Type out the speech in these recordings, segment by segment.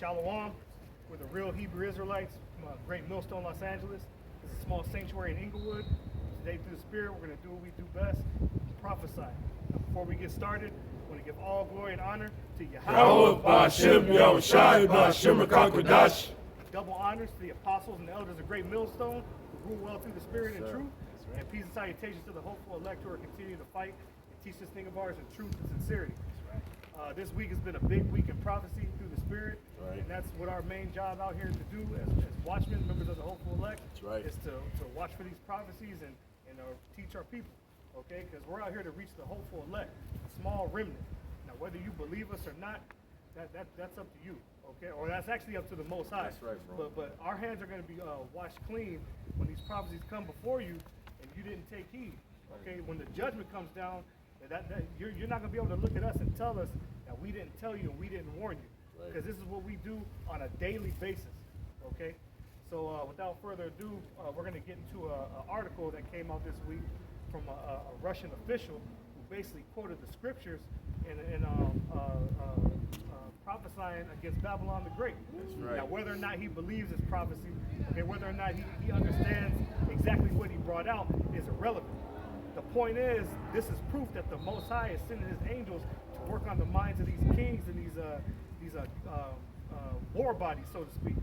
Shalom. We're the real Hebrew Israelites from Great Millstone, Los Angeles. This is a small sanctuary in Inglewood. Today, through the Spirit, we're going to do what we do best, prophesy. Now, before we get started, I want to give all glory and honor to Yahweh. Double honors to the apostles and the elders of Great Millstone who rule well through the Spirit and truth. Right. And peace and salutations to the hopeful elect who are continuing to fight and teach this thing of ours in truth and sincerity. This week has been a big week in prophecy through the Spirit, and that's what our main job out here to do as watchmen, members of the hopeful elect, is to watch for these prophecies and teach our people, okay? Because we're out here to reach the hopeful elect, a small remnant. Now, whether you believe us or not, that's up to you, okay? Or that's actually up to the Most High. That's right, bro. But our hands are going to be washed clean when these prophecies come before you, and you didn't take heed, okay? When the judgment comes down, you're not going to be able to look at us and tell us that we didn't tell you and we didn't warn you, because this is what we do on a daily basis, okay? So without further ado, we're going to get into an article that came out this week from a Russian official who basically quoted the scriptures in prophesying against Babylon the Great. That's right. Now, whether or not he believes his prophecy, okay, whether or not he understands exactly what he brought out is irrelevant. The point is, this is proof that the Most High is sending his angels to work on the minds of these kings and these war bodies, so to speak.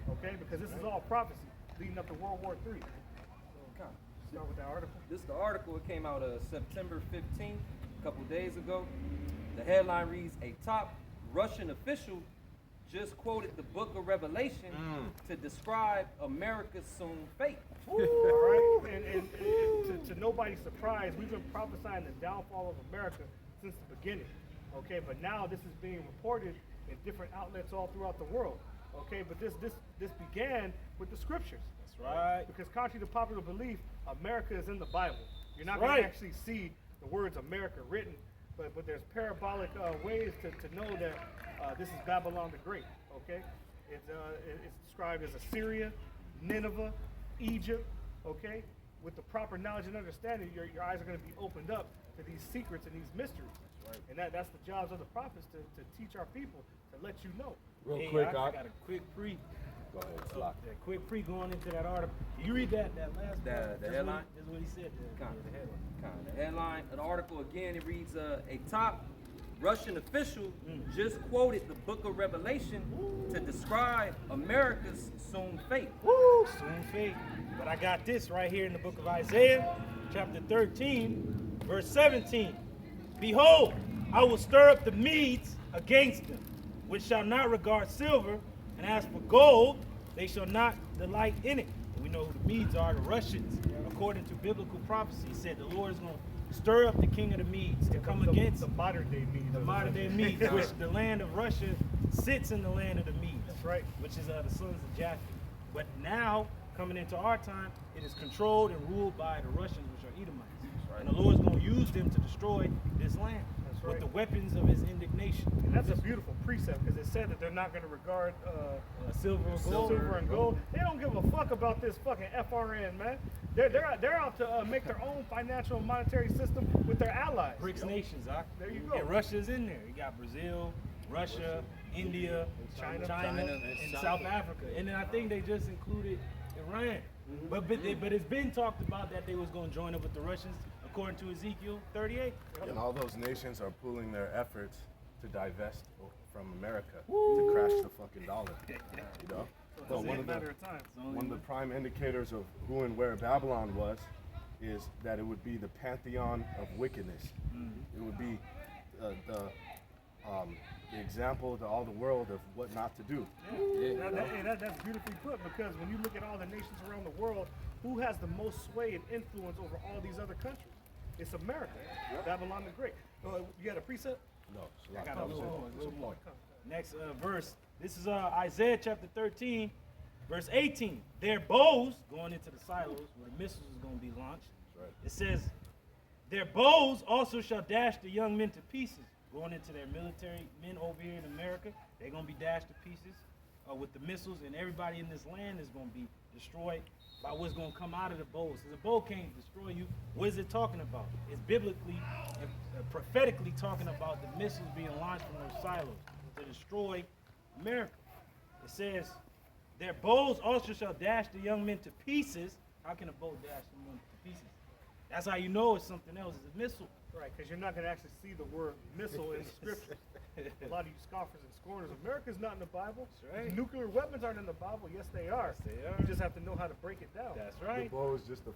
Okay, because this is all prophecy leading up to World War III. So, start with that article. This is the article. It came out September 15th, a couple days ago. The headline reads: "A top Russian official just quoted the Book of Revelation to describe America's soon fate." All right, and to nobody's surprise, we've been prophesying the downfall of America since the beginning. Okay, but now this is being reported in different outlets all throughout the world. Okay, but this began with the scriptures. That's right. Because contrary to popular belief, America is in the Bible. You're not going to actually see the words America written, but there's parabolic ways to know that this is Babylon the Great. Okay, it's described as Assyria, Nineveh, Egypt. Okay, with the proper knowledge and understanding, your eyes are going to be opened up to these secrets and these mysteries. And that's the jobs of the prophets to teach our people, to let you know. Real quick, I got a quick pre. Go ahead, Flock. Quick pre going into that article. You read that last part? The headline? That's what he said. The headline. The headline of the article, again, it reads, a top Russian official just quoted the Book of Revelation to describe America's soon fate. Woo! Soon fate. But I got this right here in the book of Isaiah, chapter 13, verse 17. "Behold, I will stir up the Medes against them, which shall not regard silver, and as for gold, they shall not delight in it." And we know who the Medes are, the Russians. According to biblical prophecy, said the Lord is going to stir up the king of the Medes to come against the modern day Medes. The modern day Medes, which the land of Russia sits in the land of the Medes. That's right. Which is the sons of Japhet. But now, coming into our time, it is controlled and ruled by the Russians, which are Edomites. And the Lord's going to use them to destroy this land with the weapons of his indignation. And that's a beautiful precept, because it said that they're not going to regard silver and gold. They don't give a fuck about this fucking FRN, man. They're out to make their own financial and monetary system with their allies. BRICS nations, huh? There you go. And Russia's in there. You got Brazil, Russia, India, China, and South Africa. And then I think they just included Iran. But it's been talked about that they was going to join up with the Russians, according to Ezekiel 38. And all those nations are pooling their efforts to divest from America, to crash the fucking dollar. You know? So one of the prime indicators of who and where Babylon was is that it would be the pantheon of wickedness. It would be the example to all the world of what not to do. That's beautifully put, because when you look at all the nations around the world, who has the most sway and influence over all these other countries? It's America. Babylon the Great. You got a precept? No. I got a little more. Next verse. This is Isaiah chapter 13, verse 18. "Their bows," going into the silos where the missiles is going to be launched. It says, "Their bows also shall dash the young men to pieces." Going into their military men over here in America, they're going to be dashed to pieces with the missiles, and everybody in this land is going to be destroyed by what's going to come out of the bows. So the bow can't destroy you. What is it talking about? It's biblically and prophetically talking about the missiles being launched from those silos to destroy America. It says, their bows also shall dash the young men to pieces. How can a bow dash someone to pieces? That's how you know it's something else. It's a missile. Right, because you're not going to actually see the word missile in the scriptures. A lot of you scoffers and scorners, America's not in the Bible. That's right. Nuclear weapons aren't in the Bible. Yes, they are. Yes, they are. You just have to know how to break it down. That's The right. bow is just a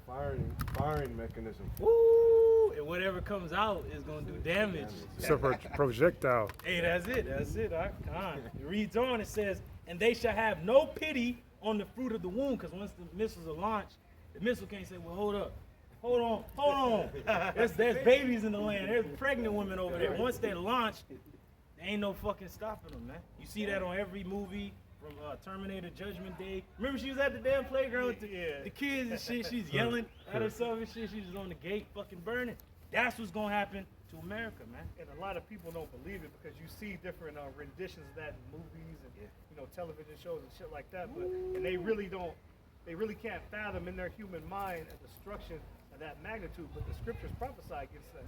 firing mechanism. Woo! And whatever comes out is going to do damage. It's a projectile. Hey, that's it. That's it. All right. Come on. It reads on. It says, and they shall have no pity on the fruit of the womb, because once the missiles are launched, the missile can't say, well, hold up. Hold on. There's babies in the land. There's pregnant women over there. Once they're launched, there ain't no fucking stopping them, man. You see that on every movie from Terminator Judgment Day. Remember she was at the damn playground with the kids and shit. She's yelling at herself and shit. She's on the gate fucking burning. That's what's going to happen to America, man. And a lot of people don't believe it because you see different renditions of that in movies and television shows and shit like that. But and they really can't fathom in their human mind a destruction of that magnitude. But the scriptures prophesy against that.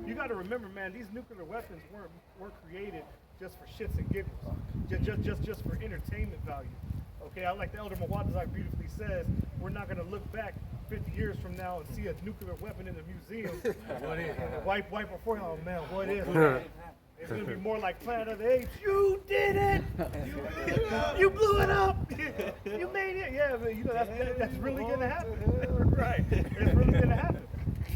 You got to remember, man, these nuclear weapons weren't created just for shits and giggles, just for entertainment value. Okay, I like the Elder Mawadazai beautifully says, we're not going to look back 50 years from now and see a nuclear weapon in the museum. What is it? Wipe before, oh man, what is it? It's going to be more like Planet of the Apes. You did it! You blew it up! You made it! Yeah, but that's really going to happen. Right. It's really going to happen.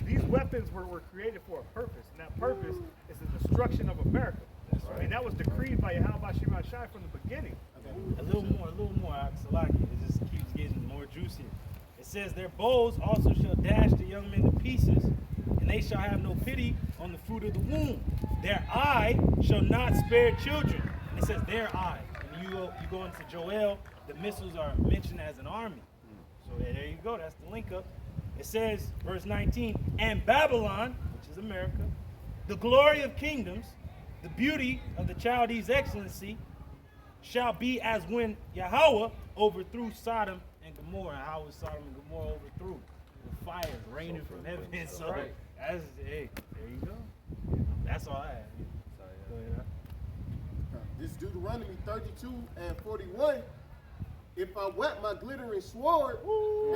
These weapons were created for a purpose, and that purpose is the destruction of America. Right. And that was decreed by Yahweh Shimon Shai from the beginning. A little more, Salaki. It just keeps getting more juicier. It says, their bows also shall dash the young men to pieces, and they shall have no pity on the fruit of the womb. Their eye shall not spare children. And it says their eye. And you go into Joel, the missiles are mentioned as an army. So there you go, that's the link up. It says, verse 19, and Babylon, which is America, the glory of kingdoms, the beauty of the Chaldees' excellency, shall be as when Yahweh overthrew Sodom and Gomorrah. How was Sodom and Gomorrah overthrew? With fire raining from heaven. So that's, hey, there you go. That's all I have. Go ahead. This Deuteronomy 32 and 41. If I wet my glittering sword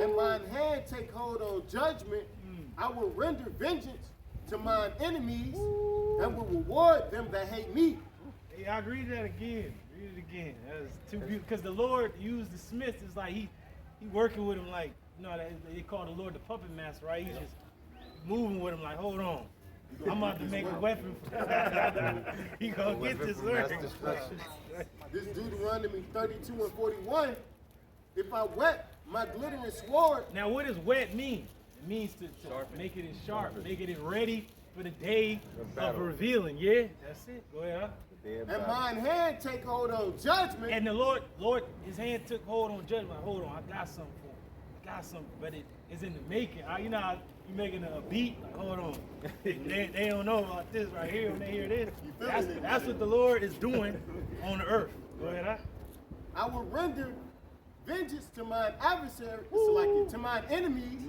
and mine hand take hold on judgment, I will render vengeance to mine enemies and will reward them that hate me. Hey, I read that again. Read it again. That's too beautiful. Because the Lord used the smith. It's like he working with him like, they call the Lord the puppet master, right? He's just moving with him like, hold on. I'm about to make a weapon for he gonna get this work. This Deuteronomy 32 and 41. If I wet my glittering sword. Now what does wet mean? It means to make it sharp, make it ready for the day of revealing. Yeah, that's it. Go ahead. And mine hand take hold on judgment. And the Lord, his hand took hold on judgment. Hold on, I got something for him. I got something, but it is in the making. You know how you making a beat? Like, hold on. they don't know about this right here when they hear this. That's what the Lord is doing on the earth. Go ahead. I will render vengeance to mine adversaries, to mine enemies,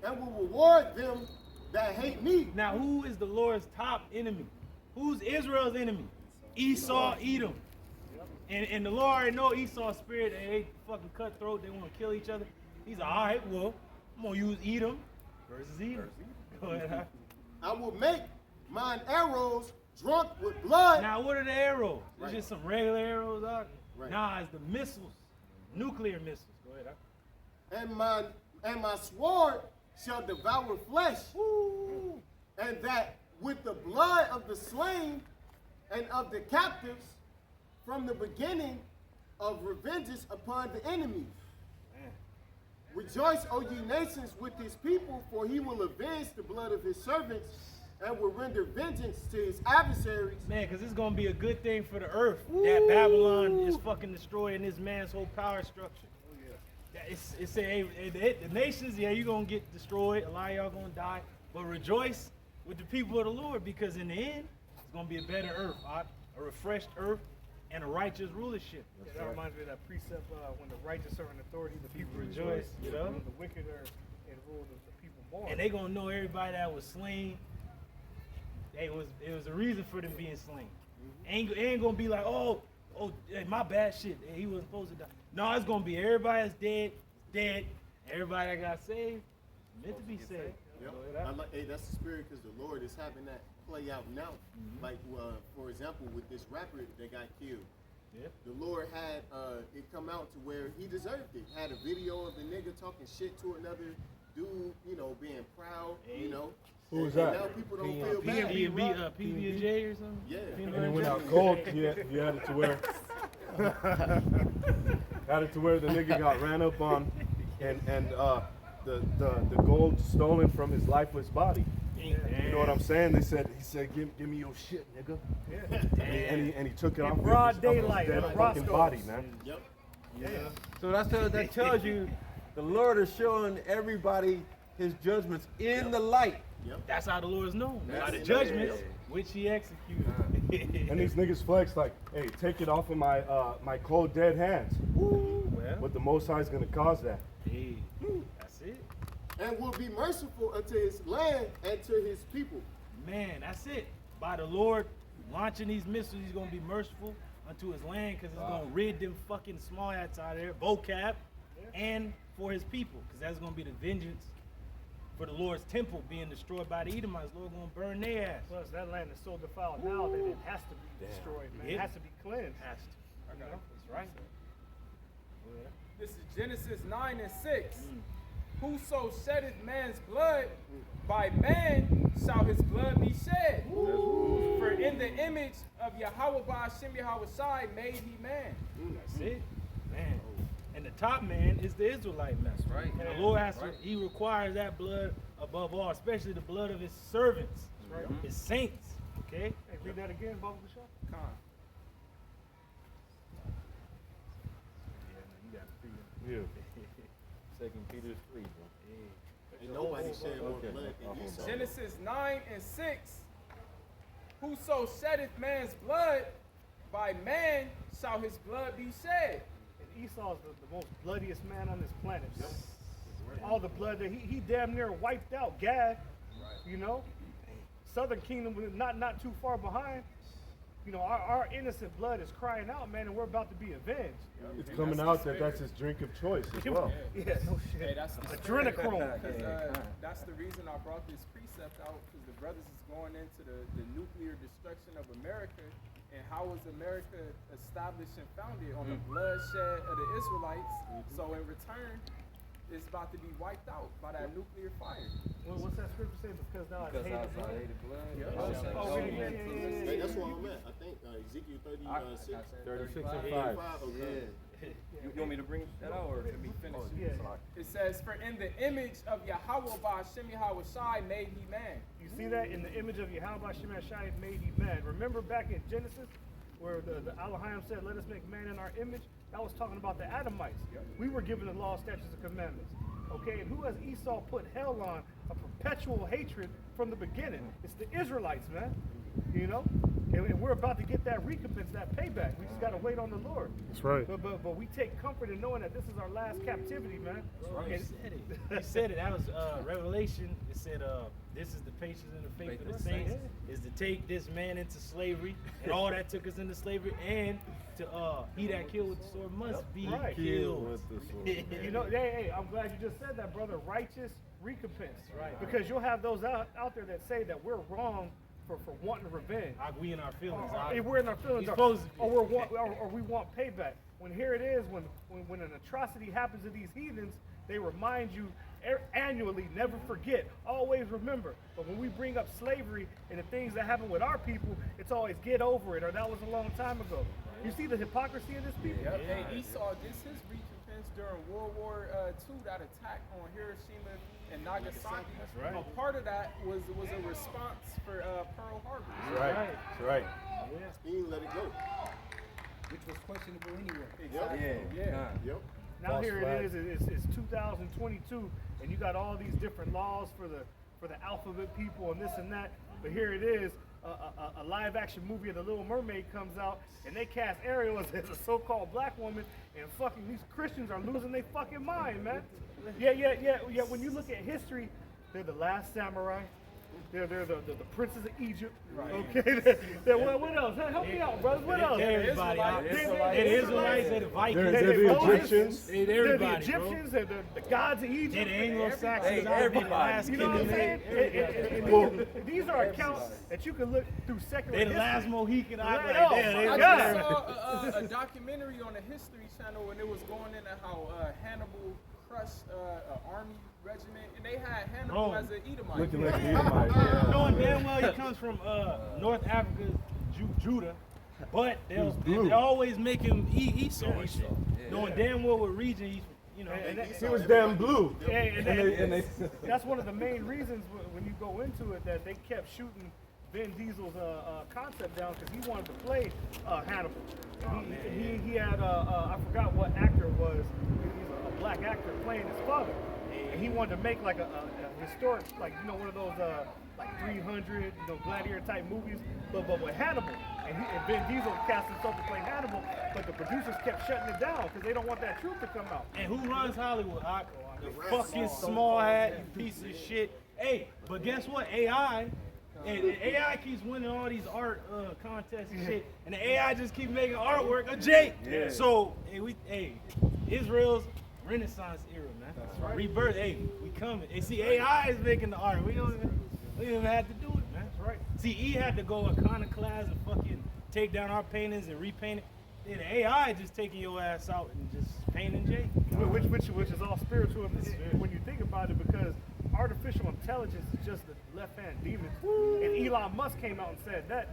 and will reward them that hate me. Now, who is the Lord's top enemy? Who's Israel's enemy? Esau, Edom. And the Lord already know Esau's spirit, and they fucking cutthroat, they want to kill each other. He's like, all right, well, I'm going to use Edom versus Edom. Go ahead. I will make mine arrows drunk with blood. Now, what are the arrows? It's just some regular arrows out? Nah, it's the missiles, nuclear missiles. Go ahead. And my sword shall devour flesh. And that with the blood of the slain and of the captives from the beginning of revenges upon the enemies. Rejoice, O ye nations, with his people, for he will avenge the blood of his servants and will render vengeance to his adversaries. Man, because it's going to be a good thing for the earth that Babylon is fucking destroying this man's whole power structure. It say, hey, the nations, yeah, you're going to get destroyed. A lot of y'all going to die. But rejoice with the people of the Lord, because in the end, it's going to be a better earth, a refreshed earth, and a righteous rulership. That reminds me of that precept, when the righteous are in authority, the people rejoice. You know? When the wicked are in rule, the people mourn. And they going to know everybody that was slain. It was a reason for them being slain. Ain't going to be like, oh, oh, hey, my bad shit. Hey, he wasn't supposed to die. No, it's gonna be everybody that's dead. Everybody that got saved, meant to be saved. Yep. Hey, that's the spirit because the Lord is having that play out now. Like, for example, with this rapper that got killed. Yep. The Lord had it come out to where he deserved it. Had a video of the nigga talking shit to another dude, you know, being proud, you know. Who was And that? now people don't feel bad. PB&J or something? Yeah. And he went out cold. He had it to where the nigga got ran up on, and the gold stolen from his lifeless body. You know what I'm saying? He said, give me your shit, nigga. Yeah. And he took it off broad his daylight dead at a fucking Roscoe's. body, man. Yep. Yeah. So that tells you the Lord is showing everybody his judgments in the light. That's how the Lord is known. By the it. judgments which he executed. And these niggas flex like, hey, take it off of my my cold dead hands. Well, But the Most High is gonna cause that. hey, that's it. And will be merciful unto his land and to his people. Man, that's it. By the Lord launching these missiles, he's gonna be merciful unto his land because it's gonna rid them fucking small hats out of there, vocab, and for his people, because that's gonna be the vengeance for the Lord's temple being destroyed by the Edomites. Lord gonna burn their ass. Plus, that land is so defiled now that it has to be destroyed, man. It Yeah. has to be cleansed. Has to. You know? That's right. This is Genesis 9:6. Whoso sheddeth man's blood, by man shall his blood be shed. For in the image of Yahweh Ba'ashem Yahweh Shai made he man. That's it, man. And the top man is the Israelite man. That's right. And the Lord has to, he requires that blood above all, especially the blood of his servants, his saints. Okay? Hey, read that again, Baba Bashar. Con. Yeah. 2 Peter 3, bro. And nobody shed more blood than Esau. Genesis 9:6. Whoso sheddeth man's blood, by man shall his blood be shed. And Esau is the most bloodiest man on this planet. All the blood that he damn near wiped out Gad. You know, Southern Kingdom was not too far behind. You know, our innocent blood is crying out, man, and we're about to be avenged. It's coming out that that's his drink of choice as well. Yeah, no shit. Hey, that's the Adrenochrome. That's the reason I brought this precept out, because the brothers is going into the nuclear destruction of America, and how was America established and founded on the bloodshed of the Israelites. So in return, it's about to be wiped out by that nuclear fire. What's that scripture say? Because now I Because hate outside blood. hated blood. Oh, yeah. Hey, that's where I'm at. I think Ezekiel 36. 36 and 5. 5. Okay. You want me to bring that out or can we finish? Yeah. It says, for in the image of Yahweh Ba'ashem Yahweh Shai made he man. You see that in the image of Yahweh Shemai Shai made he man. Remember back in Genesis where the Elohim said, let us make man in our image? That was talking about the Adamites. We were given the law, statutes, and commandments. Okay, and who has Esau put hell on? A perpetual hatred from the beginning. It's the Israelites, man. You know? And we're about to get that recompense, that payback. We just got to wait on the Lord. That's right. But we take comfort in knowing that this is our last captivity, man. He And- said it. He said it. That was Revelation. It said, this is the patience and the faith of the saints, is to take this man into slavery, and all that took us into slavery, and to he that killed with the sword must be Right. killed. With the sword. You know, hey, I'm glad you just said that, brother. Righteous recompense. Right. Because you'll have those out there that say that we're wrong for wanting revenge. We in our feelings. If we're in our feelings, You're supposed to be. or we want payback. When here it is, when an atrocity happens to these heathens, they remind you annually, never forget, always remember. But when we bring up slavery and the things that happen with our people, it's always get over it, or that was a long time ago. You see the hypocrisy of this people? Yep. Hey, Esau gets his recompense during World War II, that attack on Hiroshima and Nagasaki. That's right. A part of that was a response for Pearl Harbor. That's right. That's right. He didn't let it go. Which was questionable anyway. Exactly. Yeah. Yep. Now False here flag. it is. It's 2022, and you got all these different laws for the alphabet people and this and that. But here it is. A live action movie of The Little Mermaid comes out, and they cast Ariel as a so-called black woman, and fucking these Christians are losing their fucking mind, man. Yeah. When you look at history, they're the last samurai. They're the princes of Egypt. Right. Okay. What else? Help me out, brothers. What else? They're everybody. They're the Israelites. They're the Vikings. They're the Egyptians. They're They're the everybody, Egyptians. They're the gods of Egypt. They're the Anglo-Saxons. Hey, everybody. You know what I'm saying? And these are accounts that you can look through secular They're the history. last Mohican. Right. I Yeah. just saw a documentary on the History Channel, and it was going into how Hannibal crushed an army regiment, and they had Hannibal as an Edomite. Looking like an Edomite, yeah. Knowing damn well he comes from North Africa, Judah, but they always make him Esau and shit. Knowing damn well what region he's from, you know. He was damn blue. That's one of the main reasons when you go into it that they kept shooting Vin Diesel's concept down because he wanted to play Hannibal. He had I forgot what actor it was. He's a black actor playing his father, and he wanted to make like a historic, like one of those like 300 gladiator type movies, but with Hannibal. And Vin Diesel cast himself to play Hannibal, but the producers kept shutting it down because they don't want that truth to come out. And who runs Hollywood? The fucking small hat, you piece of shit. Hey, but guess what? AI. And AI keeps winning all these art contests and shit, and the AI just keeps making artwork of Jake. Yeah. So, Israel's Renaissance era, man. That's right. Rebirth. Hey, we coming. Hey, see, AI is making the art. We don't even have to do it, man. That's right. See, E had to go iconoclast and fucking take down our paintings and repaint it. Yeah, the AI just taking your ass out and just painting Jake. Which is all spiritual when you think about it, because artificial intelligence is just the left-hand demon. And Elon Musk came out and said that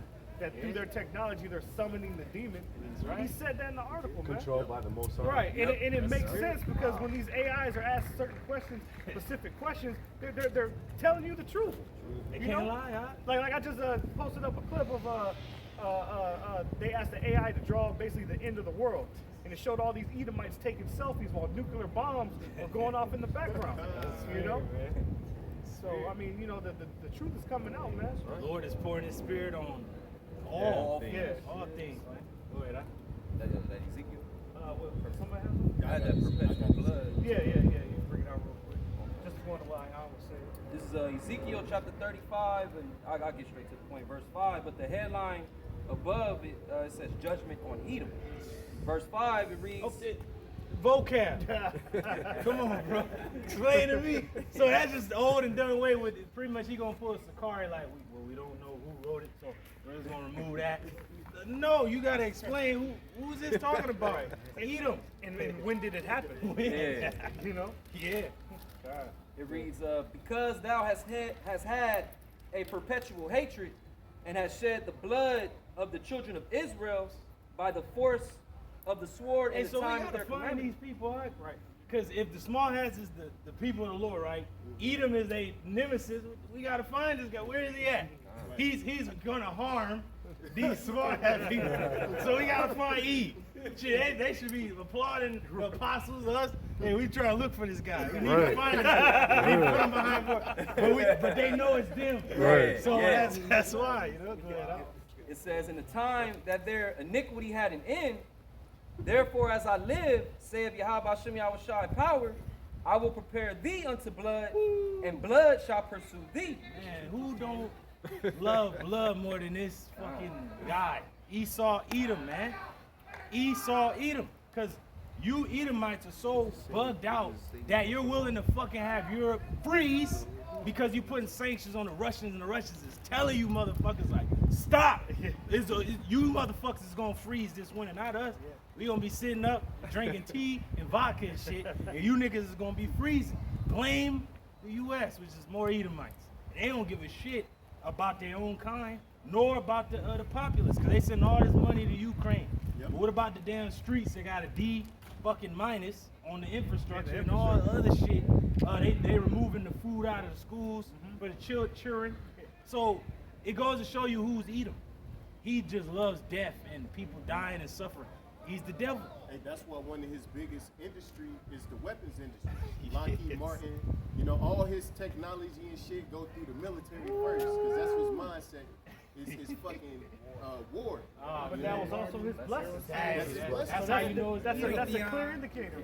through their technology they're summoning the demon. Right. He said that in the article, Controlled by the Most High. Right, and it makes sense because when these AIs are asked certain questions, specific questions, they're telling you the truth. They can't lie, huh? Like I just posted up a clip of they asked the AI to draw basically the end of the world. And it showed all these Edomites taking selfies while nuclear bombs were going off in the background. So, I mean, the truth is coming out, man. The Lord is pouring his spirit on all things. All things, man. Go ahead, That Ezekiel? Somebody has one? I had that perpetual blood. Yeah. You can bring it out real quick. Just one of what I would say. This is Ezekiel chapter 35, and I'll get straight to the point. Verse 5, but the headline above it, it says judgment on Edom. Verse 5, it reads... vocab. Come on, bro. Explain to me. So that's just old and done away with. Pretty much he gonna pull a Sakari like, we don't know who wrote it, so we're just gonna remove that. No, you gotta explain who's this talking about? Edom. And when did it happen? Yeah. Yeah. It reads, because thou hast had a perpetual hatred and hast shed the blood of the children of Israel by the force of the sword in the time of their find calamity. these people, right? Because if the small hats is the people of the Lord, right? Edom is a nemesis. We gotta find this guy. Where is he at? He's gonna harm these small hat people. So we gotta find E. Shit, they should be applauding the apostles, us. Hey, we trying to look for this guy. We need to find him. We need to put him behind bars. But they know it's them. Right. So that's why, Go ahead. It says, in the time that their iniquity had an end, therefore as I live, saith Yahweh Hashem Yahweh Shai power, I will prepare thee unto blood, and blood shall pursue thee. Man, who don't love blood more than this fucking guy? Esau Edom, man. Esau Edom. Because you Edomites are so bugged out that you're willing to fucking have Europe freeze because you're putting sanctions on the Russians, and the Russians is telling you motherfuckers like, stop. You motherfuckers is gonna freeze this winter, not us. We gonna be sitting up drinking tea and vodka and shit, and you niggas is gonna be freezing. Blame the U.S., which is more Edomites. They don't give a shit about their own kind, nor about the populace, because they send all this money to Ukraine. But what about the damn streets? They got a D fucking minus on the infrastructure and all the other shit. They removing the food out of the schools for the children. So it goes to show you who's Edom. He just loves death and people dying and suffering. He's the devil. Hey, that's why one of his biggest industry is the weapons industry. Lockheed Martin, all his technology and shit go through the military first, because that's his mindset. Is fucking war. But that was also his blessing. That's his blessing. That's how you know That's a clear indicator.